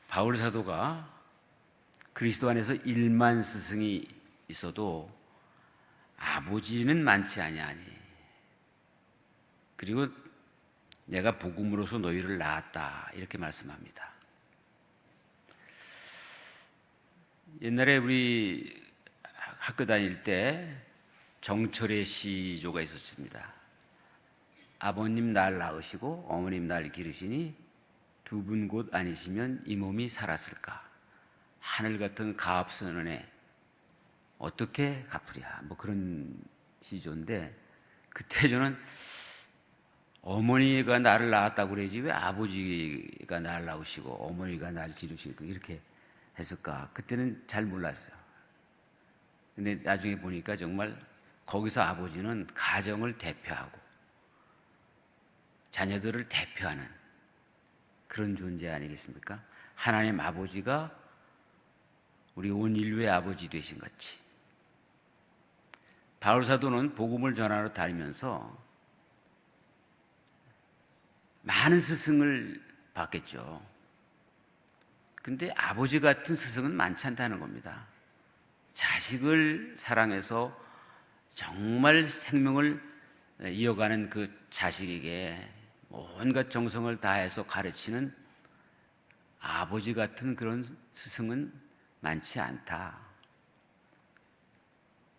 바울 사도가 그리스도 안에서 1만 스승이 있어도 아버지는 많지 아니하니, 그리고 내가 복음으로서 너희를 낳았다, 이렇게 말씀합니다. 옛날에 우리 학교 다닐 때 정철의 시조가 있었습니다. 아버님 날 낳으시고 어머님 날 기르시니 두 분 곧 아니시면 이 몸이 살았을까? 하늘 같은 가압선 은혜 어떻게 갚으랴? 뭐 그런 시조인데, 그때 저는 어머니가 나를 낳았다고 그러지 왜 아버지가 나를 낳으시고 어머니가 나를 기르시고 이렇게 했을까? 그때는 잘 몰랐어요. 근데 나중에 보니까 정말 거기서 아버지는 가정을 대표하고 자녀들을 대표하는 그런 존재 아니겠습니까? 하나님 아버지가 우리 온 인류의 아버지 되신 같이, 바울 사도는 복음을 전하러 다니면서 많은 스승을 받겠죠. 근데 아버지 같은 스승은 많지 않다는 겁니다. 자식을 사랑해서 정말 생명을 이어가는 그 자식에게 온갖 정성을 다해서 가르치는 아버지 같은 그런 스승은 많지 않다.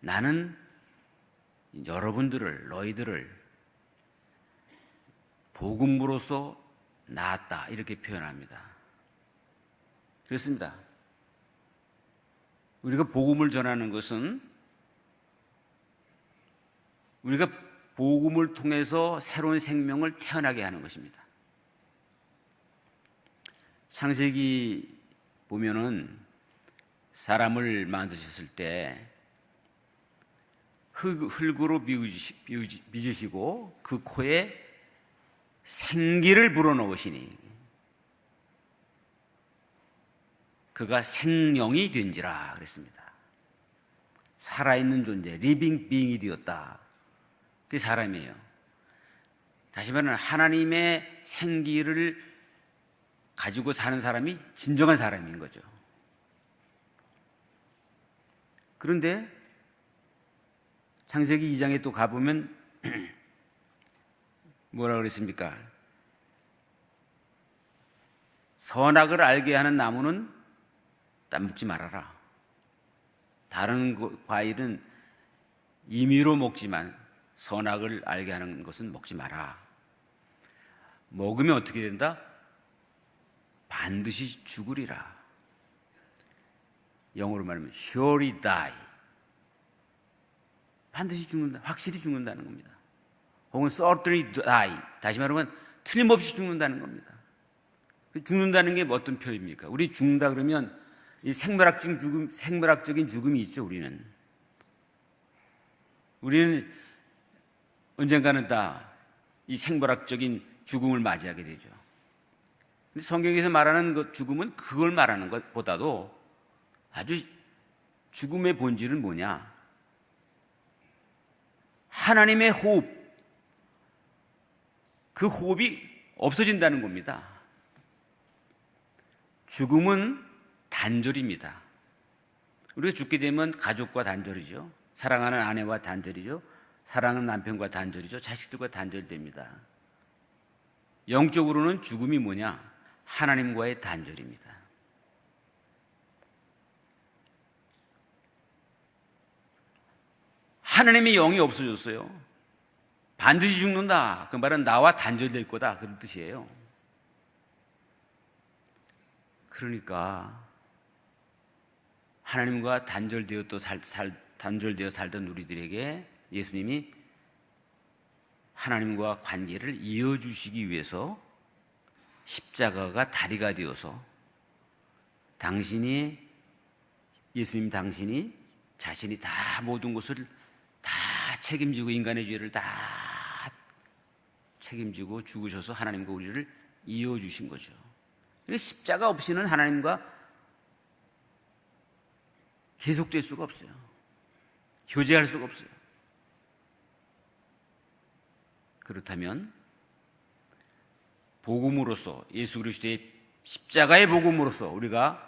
나는 여러분들을, 너희들을 복음으로써 낳았다, 이렇게 표현합니다. 그렇습니다. 우리가 복음을 전하는 것은 우리가 복음을 통해서 새로운 생명을 태어나게 하는 것입니다. 창세기 보면은 사람을 만드셨을 때 흙으로 빚으시고 그 코에 생기를 불어넣으시니 그가 생명이 된지라 그랬습니다. 살아있는 존재, 리빙 빙이 되었다. 그게 사람이에요. 다시 말하면 하나님의 생기를 가지고 사는 사람이 진정한 사람인 거죠. 그런데 창세기 2장에 또 가보면 뭐라 그랬습니까? 선악을 알게 하는 나무는 따먹지 말아라. 다른 과일은 임의로 먹지만 선악을 알게 하는 것은 먹지 마라. 먹으면 어떻게 된다? 반드시 죽으리라. 영어로 말하면 surely die. 반드시 죽는다. 확실히 죽는다는 겁니다. 혹은 certainly die. 다시 말하면 틀림없이 죽는다는 겁니다. 죽는다는 게 어떤 표현입니까? 우리 죽는다 그러면 이 생물학적인 죽음이 있죠, 우리는 언젠가는 다 이 생물학적인 죽음을 맞이하게 되죠. 근데 성경에서 말하는 그 죽음은 그걸 말하는 것보다도 아주 죽음의 본질은 뭐냐? 하나님의 호흡, 그 호흡이 없어진다는 겁니다. 죽음은 단절입니다. 우리가 죽게 되면 가족과 단절이죠. 사랑하는 아내와 단절이죠. 사랑하는 남편과 단절이죠. 자식들과 단절됩니다. 영적으로는 죽음이 뭐냐? 하나님과의 단절입니다. 하나님의 영이 없어졌어요. 반드시 죽는다. 그 말은 나와 단절될 거다, 그런 뜻이에요. 그러니까 하나님과 단절되어 살던 우리들에게 예수님이 하나님과 관계를 이어주시기 위해서 십자가가 다리가 되어서 예수님 당신이 자신이 다 모든 것을 다 책임지고 인간의 죄를 다 책임지고 죽으셔서 하나님과 우리를 이어주신 거죠. 십자가 없이는 하나님과 계속될 수가 없어요. 교제할 수가 없어요. 그렇다면 복음으로서 예수 그리스도의 십자가의 복음으로써 우리가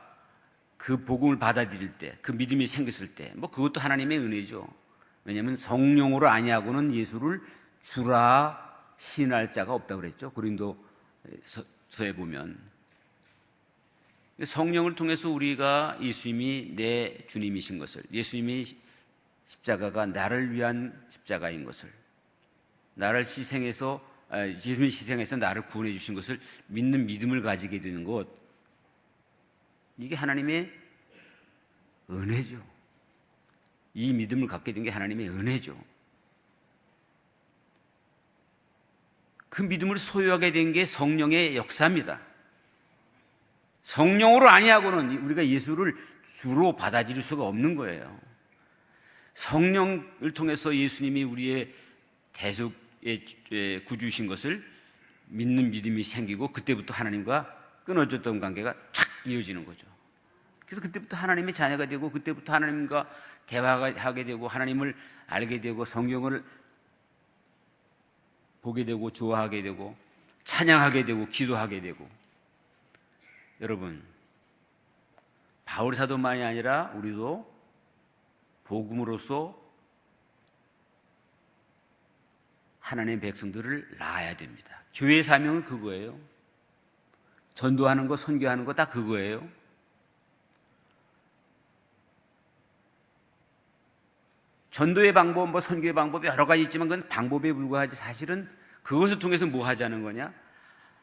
그 복음을 받아들일 때, 그 믿음이 생겼을 때, 뭐 그것도 하나님의 은혜죠. 왜냐하면 성령으로 아니하고는 예수를 주라 시인할 자가 없다고 그랬죠. 고린도서에 보면 성령을 통해서 우리가 예수님이 내 주님이신 것을, 예수님이 십자가가 나를 위한 십자가인 것을, 나를 희생해서, 예수님이 희생해서 나를 구원해 주신 것을 믿는 믿음을 가지게 되는 것, 이게 하나님의 은혜죠. 이 믿음을 갖게 된 게 하나님의 은혜죠. 그 믿음을 소유하게 된 게 성령의 역사입니다. 성령으로 아니하고는 우리가 예수를 주로 받아들일 수가 없는 거예요. 성령을 통해서 예수님이 우리의 대속의 구주이신 것을 믿는 믿음이 생기고, 그때부터 하나님과 끊어졌던 관계가 착 이어지는 거죠. 그래서 그때부터 하나님의 자녀가 되고, 그때부터 하나님과 대화하게 되고, 하나님을 알게 되고, 성경을 보게 되고, 좋아하게 되고, 찬양하게 되고, 기도하게 되고. 여러분, 바울 사도만이 아니라 우리도 복음으로써 하나님의 백성들을 낳아야 됩니다. 교회의 사명은 그거예요. 전도하는 거, 선교하는 거 다 그거예요. 전도의 방법, 뭐 선교의 방법이 여러 가지 있지만 그건 방법에 불과하지, 사실은 그것을 통해서 뭐 하자는 거냐?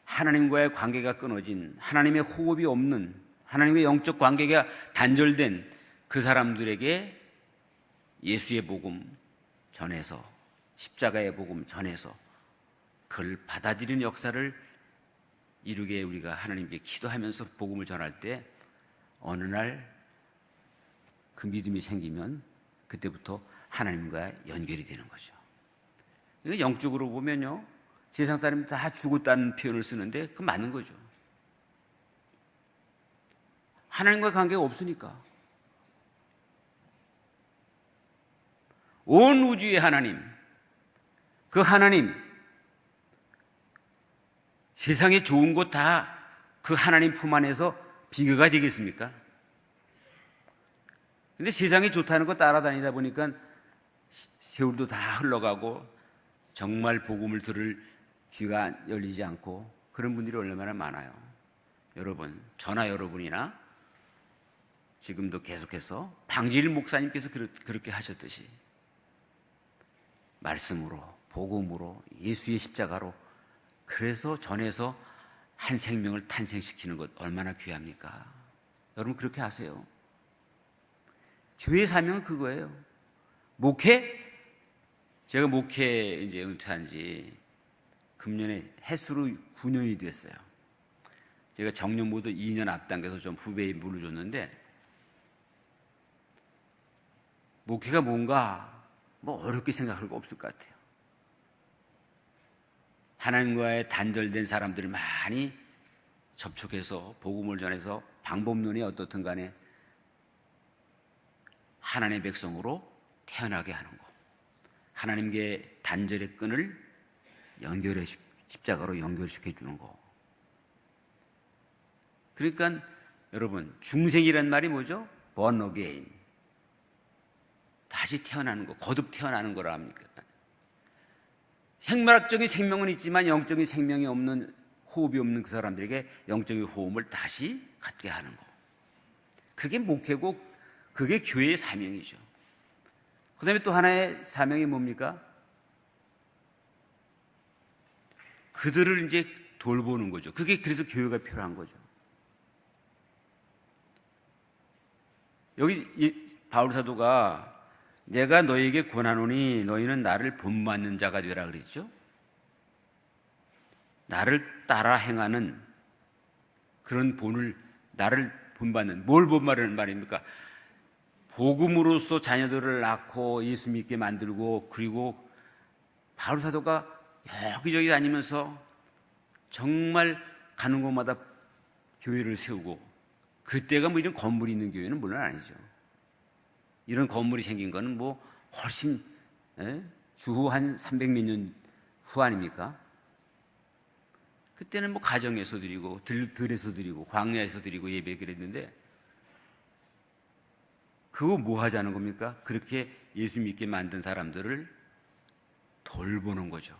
하나님과의 관계가 끊어진, 하나님의 호흡이 없는, 하나님의 영적 관계가 단절된 그 사람들에게 예수의 복음 전해서, 십자가의 복음 전해서 그걸 받아들이는 역사를 이루게 우리가 하나님께 기도하면서 복음을 전할 때, 어느 날 그 믿음이 생기면 그때부터 하나님과 연결이 되는 거죠. 이거 영적으로 보면요, 세상 사람이 다 죽었다는 표현을 쓰는데 그건 맞는 거죠. 하나님과 관계가 없으니까. 온 우주의 하나님, 그 하나님, 세상에 좋은 것 다 그 하나님 품 안에서 비교가 되겠습니까? 근데 세상이 좋다는 거 따라다니다 보니까 세월도 다 흘러가고 정말 복음을 들을 귀가 열리지 않고 그런 분들이 얼마나 많아요. 여러분, 저나 여러분이나 지금도 계속해서 방지일 목사님께서 그렇게 하셨듯이 말씀으로, 복음으로, 예수의 십자가로, 그래서 전해서 한 생명을 탄생시키는 것 얼마나 귀합니까? 여러분, 그렇게 하세요. 교회 사명은 그거예요. 목회? 제가 목회 이제 은퇴한 지 금년에 해수로 9년이 됐어요. 제가 정년보다 2년 앞당겨서 좀 후배에 물을 줬는데, 목회가 뭔가 뭐 어렵게 생각할 거 없을 것 같아요. 하나님과의 단절된 사람들을 많이 접촉해서 복음을 전해서 방법론이 어떻든 간에 하나님의 백성으로 태어나게 하는 것, 하나님께 단절의 끈을 십자가로 연결시켜 주는 것. 그러니까 여러분, 중생이란 말이 뭐죠? born again, 다시 태어나는 거, 거듭 태어나는 거라 합니까? 생물학적인 생명은 있지만 영적인 생명이 없는, 호흡이 없는 그 사람들에게 영적인 호흡을 다시 갖게 하는 거, 그게 목회고 그게 교회의 사명이죠. 그 다음에 또 하나의 사명이 뭡니까? 그들을 이제 돌보는 거죠. 그게 그래서 교회가 필요한 거죠. 여기 바울 사도가 내가 너희에게 권하노니 너희는 나를 본받는 자가 되라 그랬죠. 나를 따라 행하는 그런 본을, 나를 본받는, 뭘 본받는 말입니까? 복음으로써 자녀들을 낳고 예수 믿게 만들고, 그리고 바울 사도가 여기저기 다니면서 정말 가는 곳마다 교회를 세우고, 그때가 뭐 이런 건물이 있는 교회는 물론 아니죠. 이런 건물이 생긴 거는 뭐 훨씬 주후 한 300몇 년 후 아닙니까? 그때는 뭐 가정에서 드리고 들에서 드리고 광야에서 드리고 예배 그랬는데, 그거 뭐 하자는 겁니까? 그렇게 예수 믿게 만든 사람들을 돌보는 거죠.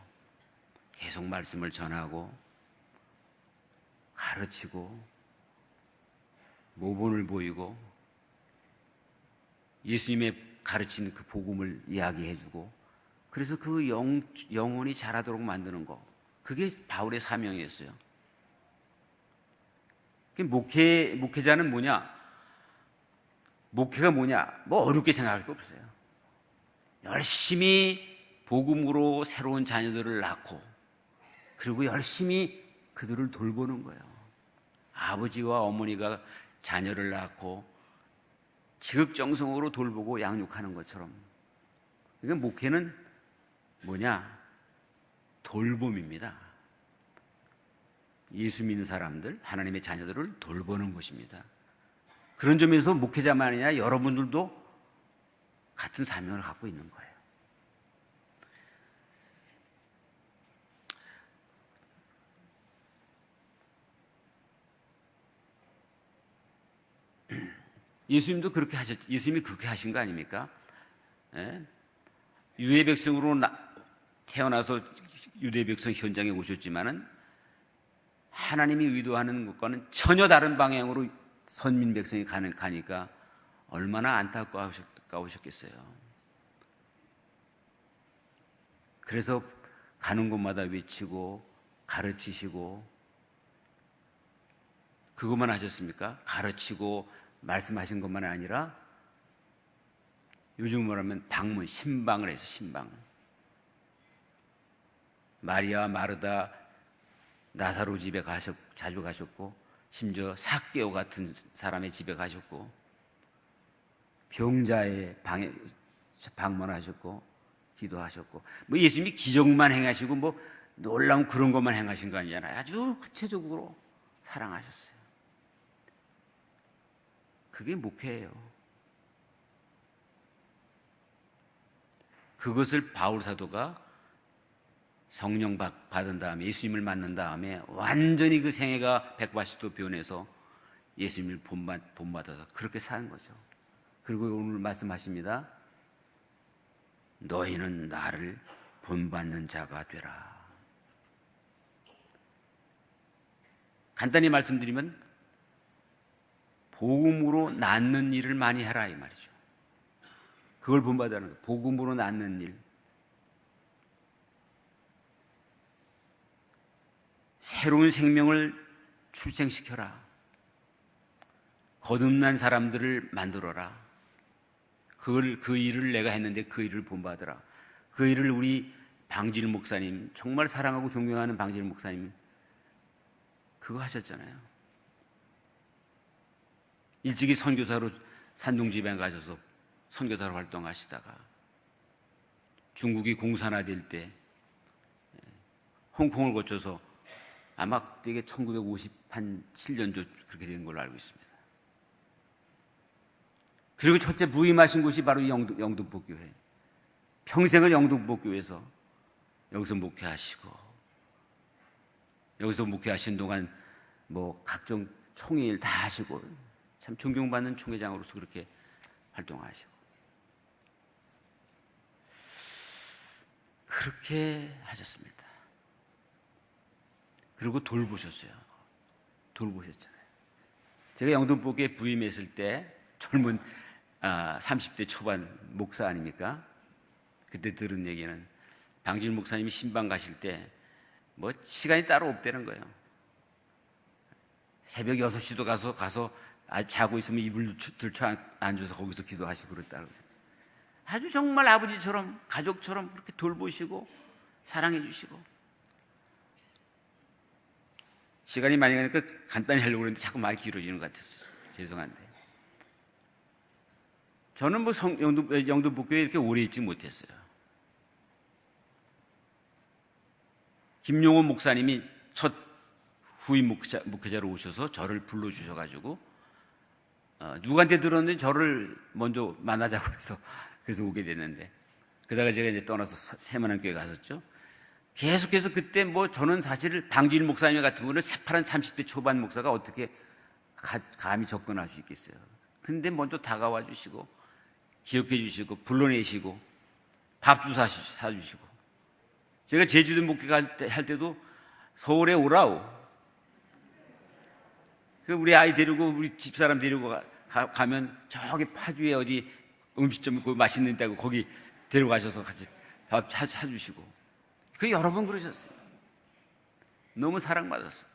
계속 말씀을 전하고 가르치고 모본을 보이고 예수님의 가르친 그 복음을 이야기해주고, 그래서 그 영혼이 자라도록 만드는 거, 그게 바울의 사명이었어요. 목회자는 뭐냐? 목회가 뭐냐? 뭐 어렵게 생각할 게 없어요. 열심히 복음으로 새로운 자녀들을 낳고, 그리고 열심히 그들을 돌보는 거예요. 아버지와 어머니가 자녀를 낳고 지극정성으로 돌보고 양육하는 것처럼. 그러니까 목회는 뭐냐? 돌봄입니다. 예수 믿는 사람들, 하나님의 자녀들을 돌보는 것입니다. 그런 점에서 목회자만이 아니라 여러분들도 같은 사명을 갖고 있는 거예요. 예수님도 그렇게 예수님이 그렇게 하신 거 아닙니까? 예? 유대 백성으로 태어나서 유대 백성 현장에 오셨지만은 하나님이 의도하는 것과는 전혀 다른 방향으로 선민 백성이 가니까 얼마나 안타까우셨겠어요. 그래서 가는 곳마다 외치고 가르치시고, 그것만 하셨습니까? 가르치고 말씀하신 것만 아니라 요즘 말하면 방문, 신방을 해서 신방. 마리아, 마르다, 나사로 집에 자주 가셨고, 심지어 삭개오 같은 사람의 집에 가셨고, 병자의 방에 방문하셨고, 기도하셨고, 뭐 예수님이 기적만 행하시고 뭐 놀라운 그런 것만 행하신 거 아니잖아요. 아주 구체적으로 사랑하셨어요. 그게 목회예요. 그것을 바울 사도가 성령 받은 다음에, 예수님을 만난 다음에 완전히 그 생애가 180도 변해서 예수님을 본받아서 그렇게 사는 거죠. 그리고 오늘 말씀하십니다. 너희는 나를 본받는 자가 되라. 간단히 말씀드리면 복음으로 낳는 일을 많이 해라, 이 말이죠. 그걸 본받아는 거예요. 복음으로 낳는 일. 새로운 생명을 출생시켜라. 거듭난 사람들을 만들어라. 그 일을 내가 했는데 그 일을 본받으라. 그 일을 우리 방질 목사님, 정말 사랑하고 존경하는 방질 목사님, 그거 하셨잖아요. 일찍이 선교사로 산둥지방에 가셔서 선교사로 활동하시다가 중국이 공산화될 때 홍콩을 거쳐서 아마 되게 1957년도 그렇게 된 걸로 알고 있습니다. 그리고 첫째 부임하신 곳이 바로 이 영등포교회. 평생을 영등포교회에서 여기서 목회하시고, 여기서 목회하신 동안 뭐 각종 총회일 다 하시고, 참 존경받는 총회장으로서 그렇게 활동하시고, 그렇게 하셨습니다. 그리고 돌보셨어요. 돌보셨잖아요. 제가 영등포교회 부임했을 때 젊은 30대 초반 목사 아닙니까? 그때 들은 얘기는 방질 목사님이 신방 가실 때 뭐 시간이 따로 없다는 거예요. 새벽 6시도 가서 자고 있으면 이불 들쳐 앉아서 거기서 기도하시고 그랬다고. 아주 정말 아버지처럼, 가족처럼 그렇게 돌보시고 사랑해 주시고. 시간이 많이 가니까 간단히 하려고 그랬는데 자꾸 말이 길어지는 것 같았어요. 죄송한데. 저는 뭐 영등포교회에 이렇게 오래 있지 못했어요. 김용원 목사님이 첫 후임 목회자로 오셔서 저를 불러주셔가지고 누구한테 들었는지 저를 먼저 만나자고 해서 그래서 오게 됐는데, 그러다가 제가 이제 떠나서 세만한 교회 갔었죠. 계속해서 그때 뭐 저는 사실 방질 목사님 같은 분은 새파란 30대 초반 목사가 어떻게 감히 접근할 수 있겠어요. 근데 먼저 다가와 주시고 기억해 주시고 불러내시고 밥도 사주시고, 제가 제주도 목회 할 때도 서울에 오라오, 우리 아이 데리고 우리 집사람 데리고 가면 저기 파주에 어디 음식점 그 맛있는 데고 거기 데려가셔서 같이 밥 사주시고, 그 여러 번 그러셨어요. 너무 사랑받았어요.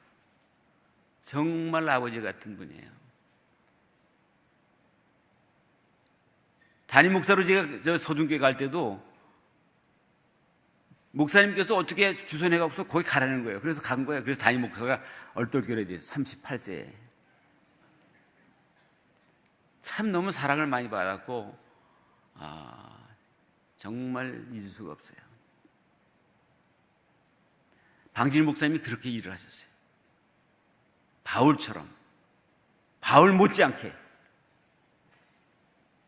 정말 아버지 같은 분이에요. 담임 목사로 제가 저 서중교회 갈 때도 목사님께서 어떻게 주선해갖고서 거기 가라는 거예요. 그래서 간 거예요. 그래서 담임 목사가 얼떨결에 돼서 38세에 참 너무 사랑을 많이 받았고, 정말 잊을 수가 없어요. 방질 목사님이 그렇게 일을 하셨어요. 바울처럼, 바울 못지않게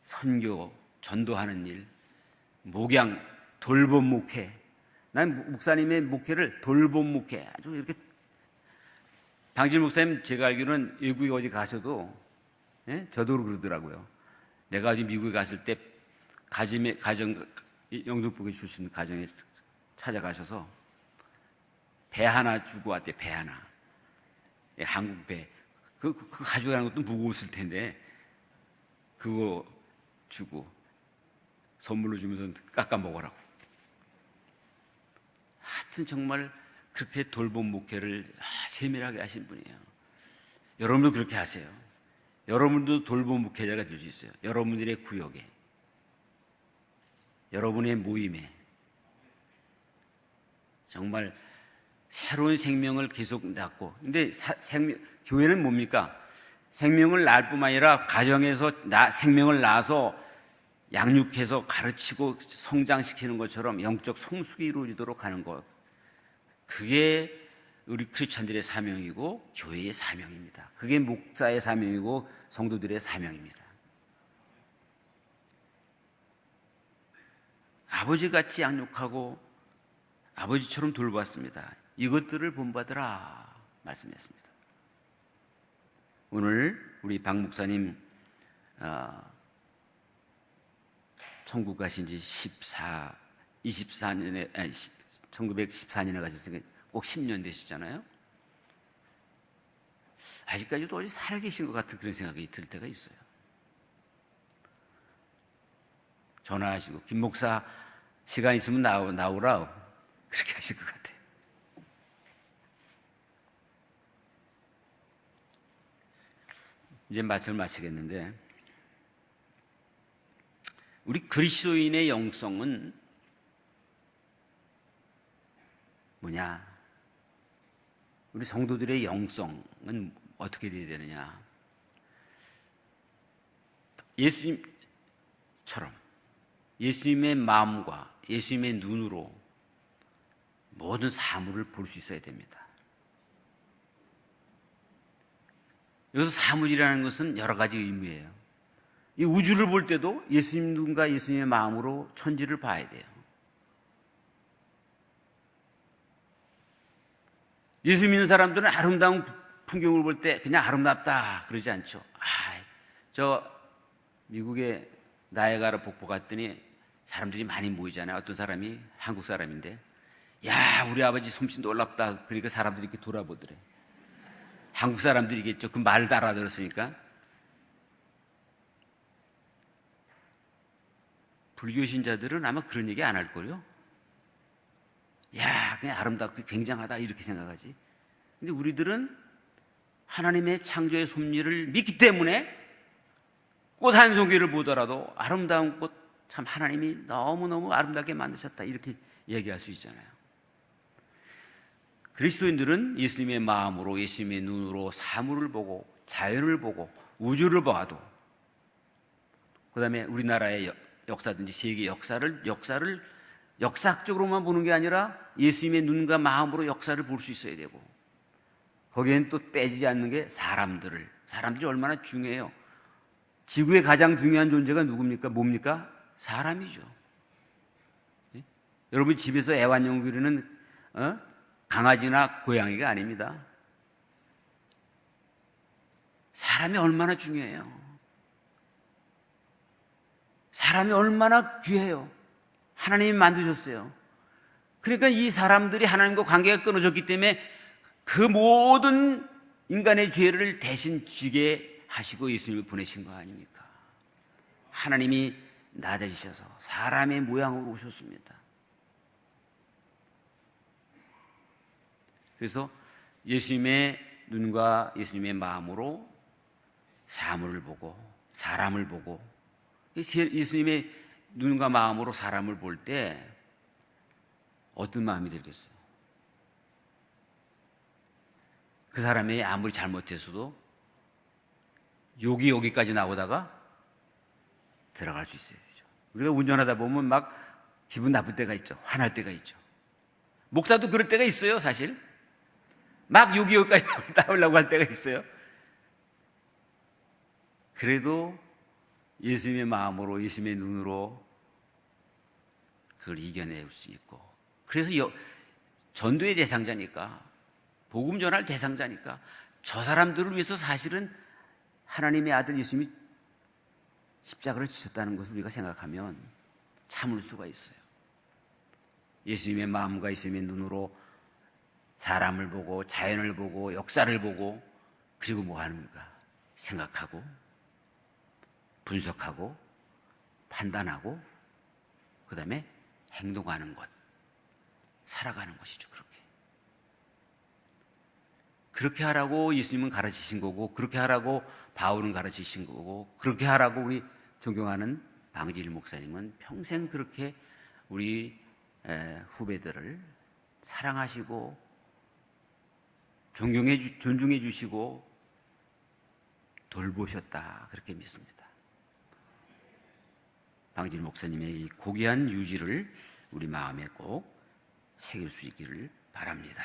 선교, 전도하는 일, 목양, 돌봄 목회. 난 목사님의 목회를 돌봄 목회, 아주 이렇게. 방질 목사님 제가 알기로는 외국에 어디 가셔도, 저도 그러더라고요. 내가 어디 미국에 갔을 때 영등포에 출신 가정에 찾아가셔서 배 하나 주고 왔대. 배 하나, 한국 배. 그 가져가는 것도 무거웠을 텐데 그거 주고 선물로 주면서 깎아 먹으라고. 하여튼 정말 그렇게 돌봄 목회를 세밀하게 하신 분이에요. 여러분도 그렇게 하세요. 여러분도 돌봄 목회자가 될 수 있어요. 여러분들의 구역에, 여러분의 모임에 정말 새로운 생명을 계속 낳고. 근데 교회는 뭡니까? 생명을 낳을 뿐만 아니라 가정에서 생명을 낳아서 양육해서 가르치고 성장시키는 것처럼 영적 성숙이 이루어지도록 하는 것, 그게 우리 크리스찬들의 사명이고 교회의 사명입니다. 그게 목사의 사명이고 성도들의 사명입니다. 아버지같이 양육하고 아버지처럼 돌봤습니다. 이것들을 본받으라 말씀했습니다. 오늘 우리 박 목사님 천국 가신 지 1914년에 가셨으니까 꼭 10년 되시잖아요. 아직까지도 어디 살아계신 것 같은 그런 생각이 들 때가 있어요. 전화하시고 김 목사 시간 있으면 나오라 그렇게 하실 것 같아요. 이제 말씀을 마치겠는데, 우리 그리스도인의 영성은 뭐냐? 우리 성도들의 영성은 어떻게 되어야 되느냐? 예수님처럼 예수님의 마음과 예수님의 눈으로 모든 사물을 볼 수 있어야 됩니다. 여기서 사물이라는 것은 여러 가지 의미예요. 이 우주를 볼 때도 예수님 눈과 예수님의 마음으로 천지를 봐야 돼요. 예수 믿는 사람들은 아름다운 풍경을 볼 때 그냥 아름답다 그러지 않죠. 저 미국의 나이아가라 폭포 갔더니 사람들이 많이 모이잖아요. 어떤 사람이 한국 사람인데, 야, 우리 아버지 솜씨 놀랍다. 그러니까 사람들이 이렇게 돌아보더래. 한국 사람들이겠죠. 그 말을 다 알아들었으니까. 불교 신자들은 아마 그런 얘기 안 할 거요. 야, 그냥 아름답고 굉장하다 이렇게 생각하지. 근데 우리들은 하나님의 창조의 섭리를 믿기 때문에 꽃 한 송이를 보더라도 아름다운 꽃, 참 하나님이 너무너무 아름답게 만드셨다 이렇게 얘기할 수 있잖아요. 그리스도인들은 예수님의 마음으로, 예수님의 눈으로 사물을 보고 자연을 보고 우주를 봐도, 그 다음에 우리나라의 역사든지 세계 역사를 역사적으로만 보는 게 아니라 예수님의 눈과 마음으로 역사를 볼 수 있어야 되고, 거기엔 또 빼지지 않는 게 사람들이 얼마나 중요해요. 지구의 가장 중요한 존재가 누굽니까? 뭡니까? 사람이죠. 예? 여러분 집에서 애완용 기르는 강아지나 고양이가 아닙니다. 사람이 얼마나 중요해요. 사람이 얼마나 귀해요. 하나님이 만드셨어요. 그러니까 이 사람들이 하나님과 관계가 끊어졌기 때문에 그 모든 인간의 죄를 대신 지게 하시고 예수님을 보내신 거 아닙니까? 하나님이 낮아지셔서 사람의 모양으로 오셨습니다. 그래서 예수님의 눈과 예수님의 마음으로 사물을 보고 사람을 보고, 예수님의 눈과 마음으로 사람을 볼 때 어떤 마음이 들겠어요? 그 사람이 아무리 잘못했어도 여기까지 나오다가 들어갈 수 있어야 되죠. 우리가 운전하다 보면 막 기분 나쁠 때가 있죠. 화날 때가 있죠. 목사도 그럴 때가 있어요, 사실. 막 여기까지 나오려고 할 때가 있어요. 그래도 예수님의 마음으로, 예수님의 눈으로 그걸 이겨낼 수 있고, 그래서 전도의 대상자니까, 복음 전할 대상자니까 저 사람들을 위해서 사실은 하나님의 아들 예수님이 십자가를 지셨다는 것을 우리가 생각하면 참을 수가 있어요. 예수님의 마음과 예수님의 눈으로 사람을 보고 자연을 보고 역사를 보고, 그리고 뭐 합니까? 생각하고 분석하고 판단하고 그 다음에 행동하는 것, 살아가는 것이죠. 그렇게 하라고 예수님은 가르치신 거고, 그렇게 하라고 바울은 가르치신 거고, 그렇게 하라고 우리 존경하는 방지일 목사님은 평생 그렇게 우리 후배들을 사랑하시고 존중해 주시고 돌보셨다, 그렇게 믿습니다. 방지일 목사님의 이 고귀한 유지를 우리 마음에 꼭 새길 수 있기를 바랍니다.